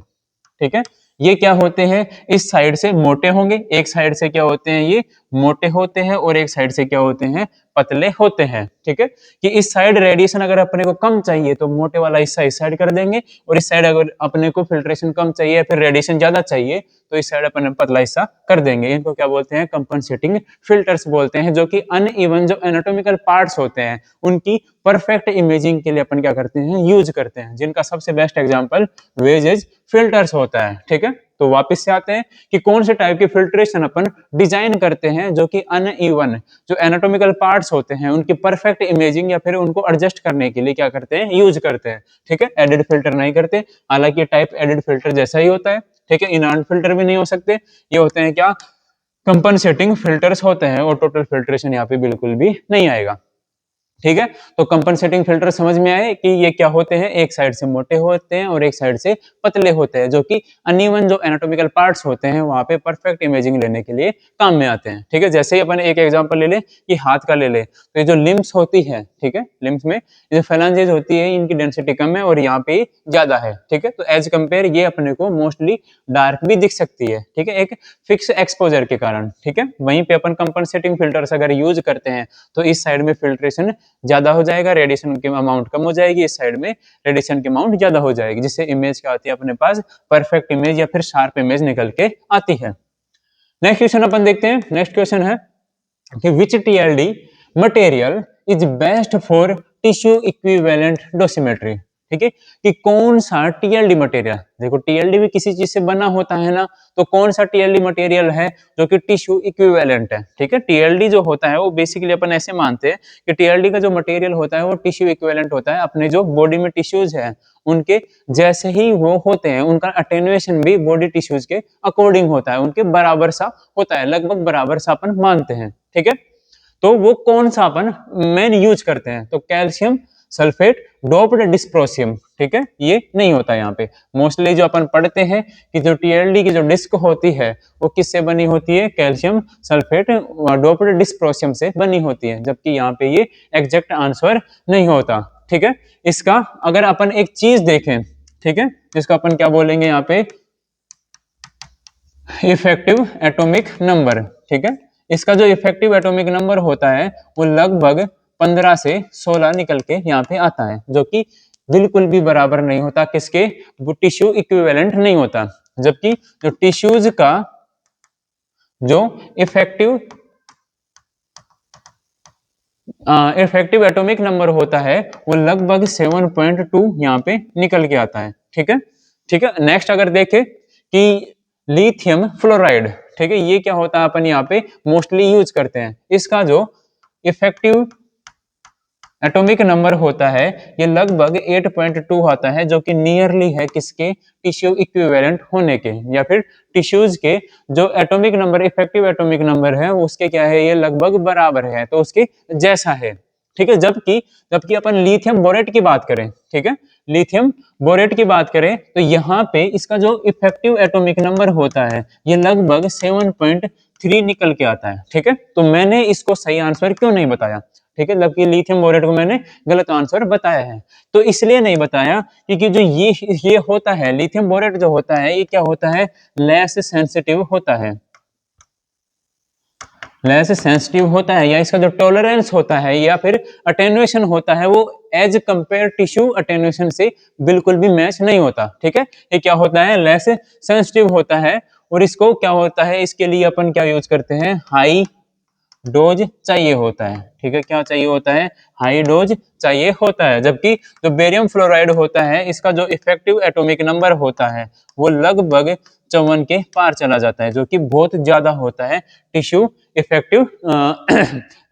ठीक है। ये क्या होते हैं, इस साइड से मोटे होंगे, एक साइड से क्या होते हैं, ये मोटे होते हैं और एक साइड से क्या होते हैं, पतले होते हैं, ठीक है। कि इस साइड रेडिएशन अगर अपने को कम चाहिए तो मोटे वाला हिस्सा इस साइड कर देंगे, और इस साइड अगर अपने को फिल्ट्रेशन कम चाहिए फिर रेडिएशन ज्यादा चाहिए तो इस साइड अपन पतला हिस्सा कर देंगे। इनको क्या बोलते हैं, कंपनसेटिंग फिल्टर्स बोलते हैं, जो कि अनइवन जो एनाटॉमिकल पार्ट्स होते हैं उनकी परफेक्ट इमेजिंग के लिए अपन क्या करते हैं, यूज करते हैं, जिनका सबसे बेस्ट एग्जांपल वेजेज फिल्टर्स होता है, ठीक है। तो वापस से आते हैं कि कौन से टाइप की फिल्ट्रेशन अपन डिजाइन करते हैं जो कि अनइवन जो एनाटॉमिकल पार्ट्स होते हैं उनकी परफेक्ट इमेजिंग या फिर उनको एडजस्ट करने के लिए क्या करते हैं, यूज करते हैं, ठीक है। एडिड फिल्टर नहीं करते, हालांकि टाइप एडिड फिल्टर जैसा ही होता है, ठीक है। इनऑन फिल्टर भी नहीं हो सकते, ये होते हैं क्या, कंपनसेटिंग फिल्टर्स होते हैं, और टोटल फिल्ट्रेशन यहाँ पे बिल्कुल भी नहीं आएगा, ठीक है। तो कंपनसेटिंग फिल्टर समझ में आए कि ये क्या होते हैं, एक साइड से मोटे होते हैं और एक साइड से पतले होते हैं, जो कि अनइवन जो एनाटॉमिकल पार्ट्स होते हैं वहां पे परफेक्ट इमेजिंग लेने के लिए काम में आते हैं, ठीक है। जैसे ही अपन एक एग्जांपल ले ले कि हाथ का ले ले, तो ये जो लिम्स होती है, ठीक है, लिम्स में जो फेलांजेज होती है इनकी डेंसिटी कम है और यहाँ पे ज्यादा है, ठीक है। तो एज कंपेयर ये अपने को मोस्टली डार्क भी दिख सकती है, ठीक है, एक फिक्स एक्सपोजर के कारण, ठीक है। वहीं पे अपन कंपनसेटिंग फिल्टर्स अगर यूज करते हैं तो इस साइड में फिल्ट्रेशन ज्यादा हो जाएगा, रेडिएशन की अमाउंट कम हो जाएगी, इस साइड में रेडिएशन की अमाउंट ज्यादा हो जाएगी, जिससे इमेज क्या आती है अपने पास, परफेक्ट इमेज या फिर शार्प इमेज निकल के आती है। नेक्स्ट क्वेश्चन अपन देखते हैं। नेक्स्ट क्वेश्चन है, कि which TLD material is best for tissue equivalent dosimetry. ठीक है, कि कौन सा टीएलडी मटेरियल, देखो टीएलडी भी किसी चीज से बना होता है ना, तो कौन सा टीएलडी मटेरियल है जो कि टिश्यू इक्विवेलेंट है। ठीक है, टीएलडी जो होता है वो बेसिकली अपन ऐसे मानते हैं कि टीएलडी का जो मटेरियल होता है वो टिश्यू इक्विवेलेंट होता है, अपने जो बॉडी में टिश्यूज है उनके जैसे ही वो होते हैं, उनका अटेन्युएशन भी बॉडी टिश्यूज के अकॉर्डिंग होता है, उनके बराबर सा होता है, लगभग बराबर सा अपन मानते हैं। ठीक है, तो वो कौन सा अपन मेन यूज करते हैं, तो कैल्शियम सल्फेट डोप्ड डिस्प्रोसियम। ठीक है, ये नहीं होता यहाँ पे। मोस्टली जो अपन पढ़ते हैं कि जो टीएलडी की जो डिस्क होती है वो किससे बनी होती है, कैल्शियम सल्फेट डोप्ड डिस्प्रोसियम से बनी होती है, जबकि यहाँ पे ये एग्जैक्ट आंसर नहीं होता। ठीक है, इसका अगर अपन एक चीज देखें, ठीक है, जिसको अपन क्या बोलेंगे यहाँ पे, इफेक्टिव एटॉमिक नंबर। ठीक है, इसका जो इफेक्टिव एटॉमिक नंबर होता है वो लगभग 15 से 16 निकल के यहाँ पे आता है, जो कि बिल्कुल भी बराबर नहीं होता किसके, वो टिश्यू इक्विवेलेंट नहीं होता। जबकि जो टिश्यूज का जो इफेक्टिव इफेक्टिव एटॉमिक नंबर होता है वो लगभग 7.2 यहाँ पे निकल के आता है। ठीक है, ठीक है, नेक्स्ट अगर देखें कि लिथियम फ्लोराइड, ठीक है, ये क्या होता है, अपन यहाँ पे मोस्टली यूज करते हैं। इसका जो इफेक्टिव एटॉमिक नंबर होता है ये लगभग 8.2 आता है, जो कि नियरली है किसके, टिश्यू इक्विवेलेंट होने के, या फिर टिश्यूज के जो atomic number, effective atomic number है उसके क्या है, ये लगभग बराबर है, तो उसके जैसा है। ठीक है, जबकि जबकि अपन लिथियम बोरेट की बात करें, ठीक है, लिथियम बोरेट की बात करें तो यहाँ पे इसका जो इफेक्टिव एटॉमिक नंबर होता है ये लगभग 7.3 निकल के आता है। ठीक है, तो मैंने इसको सही आंसर क्यों नहीं बताया, ठीक है, जबकि लिथियम बोरेट को मैंने गलत आंसर बताया है। तो इसलिए नहीं बताया क्योंकि जो ये होता है, लिथियम बोरेट जो होता है ये क्या होता है, लेस सेंसिटिव होता है, लेस सेंसिटिव होता है, या इसका जो टॉलरेंस होता है या फिर अटेन्युएशन होता है वो एज कंपेयर टिश्यू अटेन्युएशन से बिल्कुल भी मैच नहीं होता। ठीक है, ये क्या होता है, लेस सेंसिटिव होता है, और इसको क्या होता है, इसके लिए अपन क्या यूज करते हैं, हाई डोज चाहिए होता है। ठीक है, क्या चाहिए होता है, हाई डोज चाहिए होता है। जबकि जो बेरियम फ्लोराइड होता है इसका जो इफेक्टिव एटॉमिक नंबर होता है वो लगभग 54 के पार चला जाता है, जो कि बहुत ज्यादा होता है टिश्यू इफेक्टिव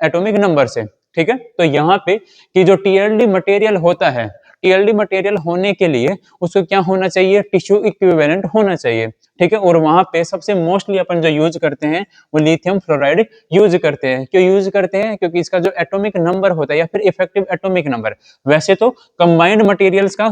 एटॉमिक नंबर से। ठीक है, तो यहाँ पे कि जो टीएलडी मटेरियल होता है, टीएलडी मटेरियल होने के लिए उसको क्या होना चाहिए, टिश्यू इक्विवेलेंट होना चाहिए। ठीक है, और वहां पे सबसे मोस्टली अपन जो यूज करते हैं वो लिथियम फ्लोराइड यूज करते हैं। क्यों यूज करते हैं, क्योंकि इसका जो एटॉमिक नंबर होता है या फिर इफेक्टिव एटॉमिक नंबर, वैसे तो कंबाइंड मटेरियल्स का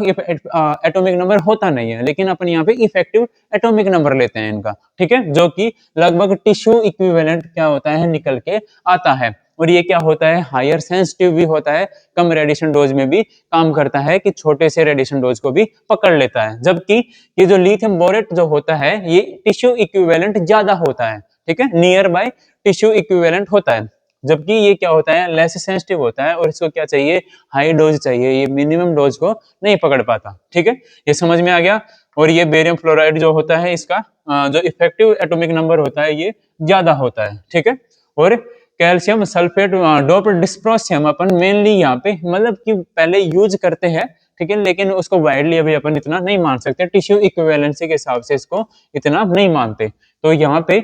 एटॉमिक नंबर होता नहीं है, लेकिन अपन यहाँ पे इफेक्टिव एटॉमिक नंबर लेते हैं इनका। ठीक है, जो कि लगभग टिश्यू इक्विवेलेंट क्या होता है, निकल के आता है। और ये क्या होता है, हायर सेंसिटिव भी होता है, कम रेडिएशन डोज में भी काम करता है कि छोटे से रेडिएशन डोज को भी पकड़ लेता है। जबकि ये जो लिथियम बोरेट जो होता है ये टिश्यू इक्विवेलेंट ज्यादा होता है। ठीक है, नियर बाय टिश्यू इक्विवेलेंट होता है, जबकि ये क्या होता है, लेस सेंसिटिव होता है, और इसको क्या चाहिए, हाई डोज चाहिए, ये मिनिमम डोज को नहीं पकड़ पाता। ठीक है, ये समझ में आ गया। और ये बेरियम फ्लोराइड जो होता है इसका जो इफेक्टिव एटॉमिक नंबर होता है ये ज्यादा होता है। ठीक है, और कैल्शियम सल्फेट डोप्ड डिस्प्रोसियम अपन मेनली यहाँ पे मतलब कि पहले यूज करते हैं। ठीक है, लेकिन उसको वाइडली अभी अपन इतना नहीं मान सकते, टिश्यू इक्विवेलेंसी के हिसाब से इसको इतना नहीं मानते। तो यहाँ पे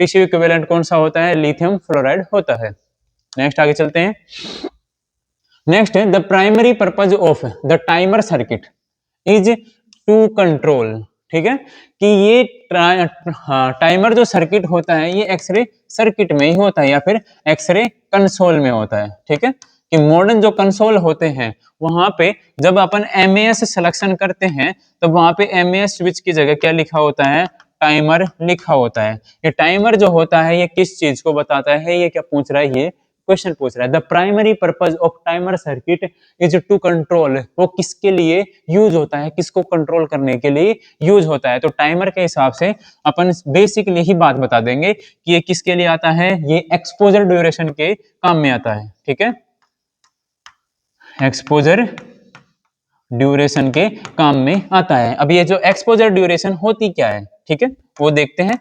टिश्यू इक्विवेलेंट कौन सा होता है, लिथियम फ्लोराइड होता है। नेक्स्ट आगे चलते हैं। नेक्स्ट है the primary purpose of the timer circuit is to control. ठीक है, कि ये टाइमर जो सर्किट होता है ये एक्सरे सर्किट में ही होता है या फिर एक्सरे कंसोल में होता है। ठीक है, कि मॉडर्न जो कंसोल होते हैं वहां पे जब अपन एमएएस सिलेक्शन करते हैं तो वहां पे एमएएस स्विच की जगह क्या लिखा होता है, टाइमर लिखा होता है। ये टाइमर जो होता है ये किस चीज को बताता है, ये क्या पूछ रहा है, ये क्वेश्चन पूछ रहा है। The primary purpose of timer circuit is to control, वो किसके लिए यूज होता है, किसको कंट्रोल करने के लिए यूज होता है। तो टाइमर के हिसाब से अपन बेसिकली ही बात बता देंगे कि ये किसके लिए आता है, ये एक्सपोजर ड्यूरेशन के काम में आता है। ठीक है, एक्सपोजर ड्यूरेशन के काम में आता है। अब ये जो एक्सपोजर ड्यूरेशन होती क्या है, ठीक है, वो देखते हैं।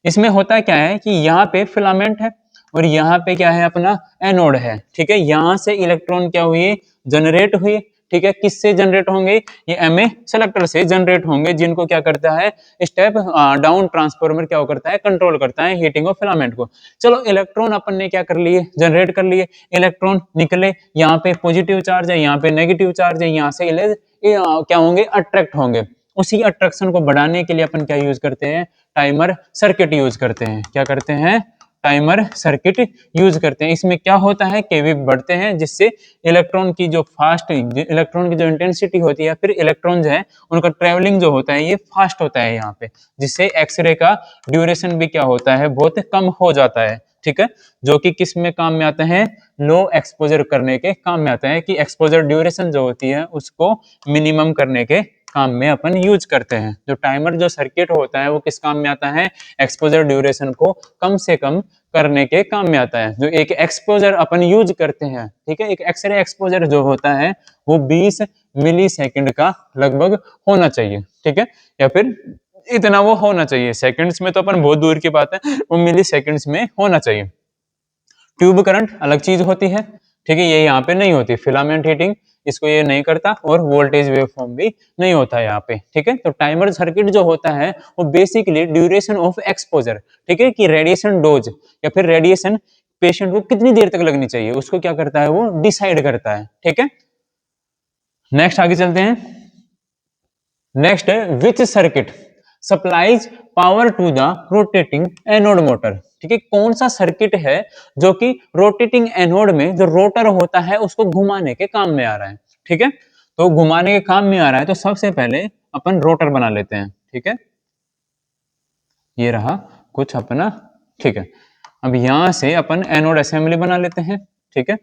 इसमें होता क्या है कि यहाँ पे फिलामेंट है और यहाँ पे क्या है अपना एनोड है, ठीक है। यहाँ से इलेक्ट्रॉन क्या हुए, जनरेट हुए, ठीक है। किससे जनरेट होंगे, ये एमए सेलेक्टर से जनरेट होंगे, जिनको क्या करता है स्टेप डाउन ट्रांसफार्मर क्या करता है, कंट्रोल करता है हीटिंग ऑफ फिलामेंट को। चलो इलेक्ट्रॉन अपन ने क्या कर लिए, जनरेट कर लिए, इलेक्ट्रॉन निकले, यहाँ पे पॉजिटिव चार्ज है, यहाँ पे नेगेटिव चार्ज है, यहाँ से क्या होंगे, अट्रैक्ट होंगे। उसी अट्रैक्शन को बढ़ाने के लिए अपन क्या यूज करते हैं, टाइमर सर्किट यूज करते हैं। क्या करते हैं, टाइमर सर्किट यूज करते हैं। इसमें क्या होता है, केवी बढ़ते हैं, जिससे इलेक्ट्रॉन की जो इलेक्ट्रॉन की जो इंटेंसिटी होती है, फिर इलेक्ट्रॉन जो है उनका ट्रेवलिंग जो होता है ये फास्ट होता है यहाँ पे, जिससे एक्सरे का ड्यूरेशन भी क्या होता है, बहुत कम हो जाता है, ठीक है। जो कि किस में काम में आता है, लो एक्सपोजर करने के काम में आता है, कि एक्सपोजर ड्यूरेशन जो होती है उसको मिनिमम करने के काम में अपन यूज करते हैं। जो टाइमर जो सर्किट होता है वो किस काम में आता है, एक्सपोजर ड्यूरेशन को कम से कम करने के काम में आता है। जो एक एक्सपोजर अपन यूज करते हैं, ठीक है, एक एक्सरे एक्सपोजर जो होता है वो 20 मिली सेकेंड का लगभग होना चाहिए, ठीक है, या फिर इतना वो होना चाहिए। सेकंड्स में तो अपन बहुत दूर की बात है, वो मिली सेकंड्स में होना चाहिए। ट्यूब करंट अलग चीज होती है, ठीक है, ये यहाँ पे नहीं होती, फिलामेंट हीटिंग इसको ये नहीं करता, और वोल्टेज वेवफॉर्म भी नहीं होता है यहाँ पे, ठीक है। तो टाइमर सर्किट जो होता है वो बेसिकली ड्यूरेशन ऑफ एक्सपोजर, ठीक है, कि रेडिएशन डोज या फिर रेडिएशन पेशेंट को कितनी देर तक लगनी चाहिए, उसको क्या करता है, वो डिसाइड करता है, ठीक है। नेक्स्ट आगे चलते हैं। नेक्स्ट है which circuit supplies power to the rotating anode motor, ठीक है। कौन सा सर्किट है जो कि रोटेटिंग एनोड में जो रोटर होता है उसको घुमाने के काम में आ रहा है, ठीक है। तो घुमाने के काम में आ रहा है, तो सबसे पहले अपन रोटर बना लेते हैं, ठीक है। ये रहा कुछ अपना, ठीक है। अब यहां से अपन एनोड असेंबली बना लेते हैं, ठीक है।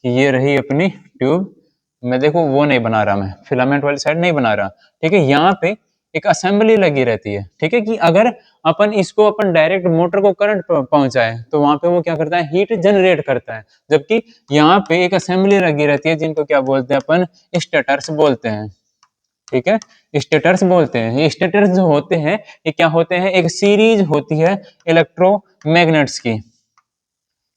ये रही अपनी ट्यूब, मैं देखो वो नहीं बना रहा, मैं फिलामेंट वाली साइड नहीं बना रहा, ठीक है। यहाँ पे एक असेंबली लगी रहती है, ठीक है, कि अगर अपन इसको अपन डायरेक्ट मोटर को करंट पहुंचाए तो वहां पे वो क्या करता है, हीट जनरेट करता है। जबकि यहाँ पे एक असेंबली लगी रहती है जिनको क्या बोलते हैं अपन, स्टेटर्स बोलते हैं, ठीक है, स्टेटर्स बोलते हैं। ये स्टेटर्स जो होते हैं ये क्या होते हैं, एक सीरीज होती है इलेक्ट्रोमैग्नेट्स की।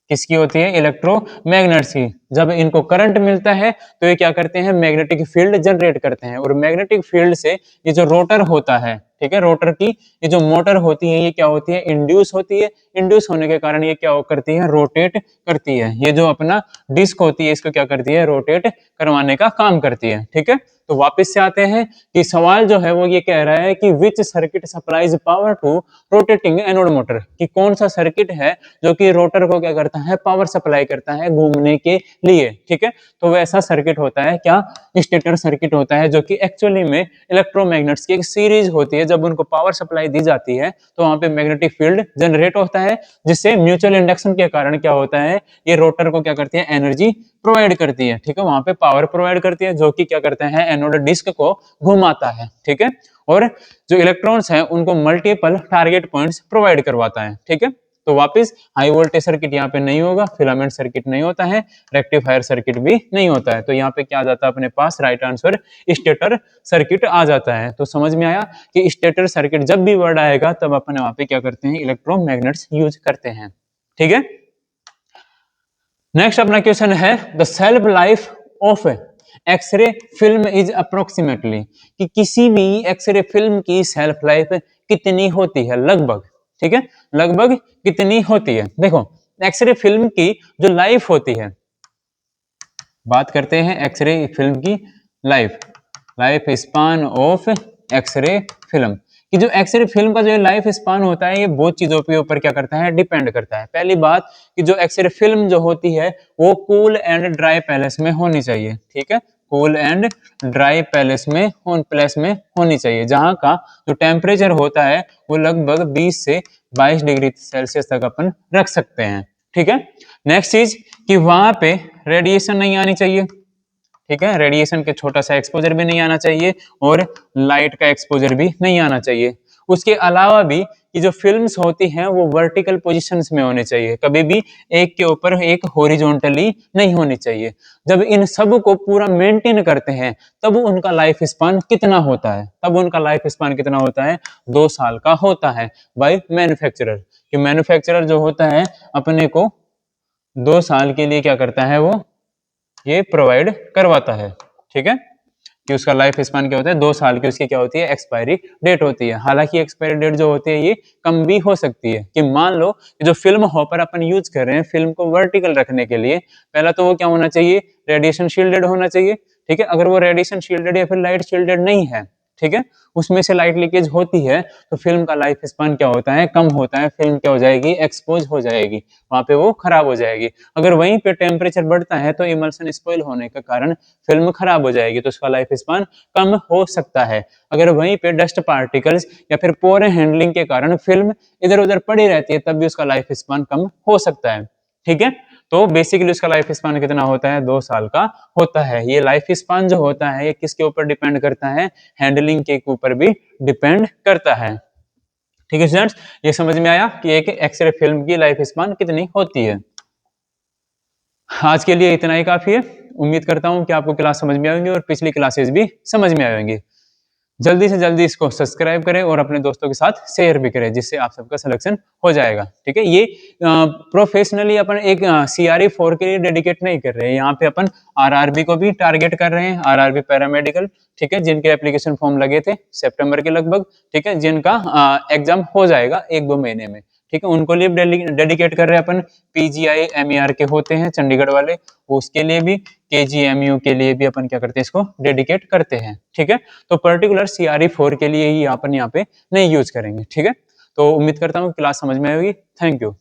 किसकी होती है, इलेक्ट्रोमैग्नेट्स की। जब इनको करंट मिलता है तो ये क्या करते हैं, मैग्नेटिक फील्ड जनरेट करते हैं, और मैग्नेटिक फील्ड से ये जो रोटर होता है, ठीक है, रोटर की ये जो मोटर होती है ये क्या होती है, इंड्यूस होती है। इंड्यूस होने के कारण ये क्या करती है, रोटेट करती है। ये जो अपना डिस्क होती है इसको क्या करती है, रोटेट करवाने का काम करती है, ठीक है। तो वापस से आते हैं कि सवाल जो है वो ये कह रहा है कि which circuit supplies power to rotating anode motor, कि कौन सा सर्किट है जो कि रोटर को क्या करता है, पावर सप्लाई करता है घूमने के लिए, ठीक है। तो वैसा सर्किट होता है क्या, स्टेटर सर्किट होता है, जो कि एक्चुअली में इलेक्ट्रोमैग्नेट्स की एक सीरीज होती है। जब उनको पावर सप्लाई दी जाती है तो वहां पे मैग्नेटिक फील्ड जनरेट होता है, जिससे म्यूचुअल इंडक्शन के कारण क्या होता है, ये रोटर को क्या करती है, एनर्जी प्रोवाइड करती है, ठीक है, वहां पे पावर प्रोवाइड करती है, जो कि क्या करते हैं, एनोड डिस्क को घुमाता है, ठीक है। और जो इलेक्ट्रॉन्स हैं उनको मल्टीपल टारगेट पॉइंट्स प्रोवाइड करवाता है, ठीक है। तो वापस हाई वोल्टेज सर्किट यहाँ पे नहीं होगा, फिलामेंट सर्किट नहीं होता है, रेक्टिफायर सर्किट भी नहीं होता है। तो यहाँ पे क्या आ जाता है अपने पास, राइट आंसर स्टेटर सर्किट आ जाता है। तो समझ में आया कि स्टेटर सर्किट जब भी वर्ड आएगा तब अपन वहां पे क्या करते हैं, इलेक्ट्रोमैग्नेट्स यूज करते हैं, ठीक है। नेक्स्ट अपना क्वेश्चन है, the shelf life of x ray film is approximately, कि किसी भी एक्सरे फिल्म की सेल्फ लाइफ कितनी होती है लगभग, ठीक है, लगभग कितनी होती है। देखो एक्सरे फिल्म की जो लाइफ होती है, बात करते हैं एक्सरे फिल्म की life, life span of x ray film, कि जो एक्सरे फिल्म का जो लाइफ स्पान होता है ये बहुत चीजों के ऊपर क्या करता है, डिपेंड करता है। पहली बात कि जो एक्सरे फिल्म जो होती है वो कूल एंड ड्राई पैलेस में होनी चाहिए, ठीक है, कूल एंड ड्राई पैलेस में होनी चाहिए, जहां का जो टेम्परेचर होता है वो लगभग 20 से 22 डिग्री सेल्सियस तक अपन रख सकते हैं, ठीक है। नेक्स्ट चीज कि वहां पे रेडिएशन नहीं आनी चाहिए, ठीक है, रेडिएशन के छोटा सा एक्सपोजर भी नहीं आना चाहिए, और लाइट का एक्सपोजर भी नहीं आना चाहिए। उसके अलावा भी कि जो फिल्म्स होती हैं वो वर्टिकल पोजीशंस में होने चाहिए, कभी भी एक के ऊपर एक हॉरिजॉन्टली नहीं होनी चाहिए। जब इन सब को पूरा मेंटेन करते हैं तब उनका लाइफ स्पान कितना होता है, तब उनका लाइफ स्पान कितना होता है, 2 साल का होता है बाय मैन्युफैक्चरर। कि मैन्युफैक्चरर जो होता है अपने को 2 साल के लिए क्या करता है वो, ये प्रोवाइड करवाता है। ठीक है, कि उसका लाइफ स्पान क्या होता है, 2 साल की उसकी क्या होती है, एक्सपायरी डेट होती है। हालांकि एक्सपायरी डेट जो होती है ये कम भी हो सकती है, कि मान लो कि जो फिल्म हॉपर अपन यूज कर रहे हैं फिल्म को वर्टिकल रखने के लिए, पहला तो वो क्या होना चाहिए, रेडिएशन शील्डेड होना चाहिए। ठीक है, अगर वो रेडिएशन शील्डेड या फिर लाइट शील्डेड नहीं है, ठीक है, उसमें से लाइट लीकेज होती है, तो फिल्म का लाइफ स्पान क्या होता है, कम होता है, फिल्म क्या हो जाएगी, एक्सपोज हो जाएगी, वहां पे वो खराब हो जाएगी। अगर वहीं पे टेम्परेचर बढ़ता है तो इमल्सन स्पॉइल होने के कारण फिल्म खराब हो जाएगी, तो उसका लाइफ स्पान कम हो सकता है। अगर वहीं पे डस्ट पार्टिकल्स या फिर पोर हैंडलिंग के कारण फिल्म इधर उधर पड़ी रहती है, तब भी उसका लाइफ स्पान कम हो सकता है। ठीक है, तो बेसिकली उसका लाइफ स्पान कितना होता है, 2 साल का होता है। ये लाइफ स्पान जो होता है ये किसके ऊपर डिपेंड करता है, हैंडलिंग के ऊपर भी डिपेंड करता है। ठीक है स्टूडेंट्स, ये समझ में आया कि एक एक्सरे फिल्म की लाइफ स्पान कितनी होती है। आज के लिए इतना ही काफी है। उम्मीद करता हूँ कि आपको क्लास समझ में आएंगी और पिछली क्लासेस भी समझ में आएंगी। जल्दी से जल्दी इसको सब्सक्राइब करें और अपने दोस्तों के साथ शेयर भी करें, जिससे आप सबका सिलेक्शन हो जाएगा। ठीक है, ये प्रोफेशनली अपन एक CRE 4 के लिए डेडिकेट नहीं कर रहे हैं, यहाँ पे अपन RRB को भी टारगेट कर रहे हैं, RRB पैरामेडिकल। ठीक है, जिनके एप्लीकेशन फॉर्म लगे थे सितंबर के लगभग, ठीक है, जिनका एग्जाम हो जाएगा 1-2 महीने में। ठीक है, उनको लिए डेडिकेट कर रहे हैं अपन। PGI MER के होते हैं चंडीगढ़ वाले, उसके लिए भी, KGMU के लिए भी अपन क्या करते हैं, इसको डेडिकेट करते हैं। ठीक है, तो पर्टिकुलर CRE 4 के लिए ही अपन यहाँ पे नहीं यूज करेंगे। ठीक है, तो उम्मीद करता हूँ क्लास समझ में आएगी। Thank you.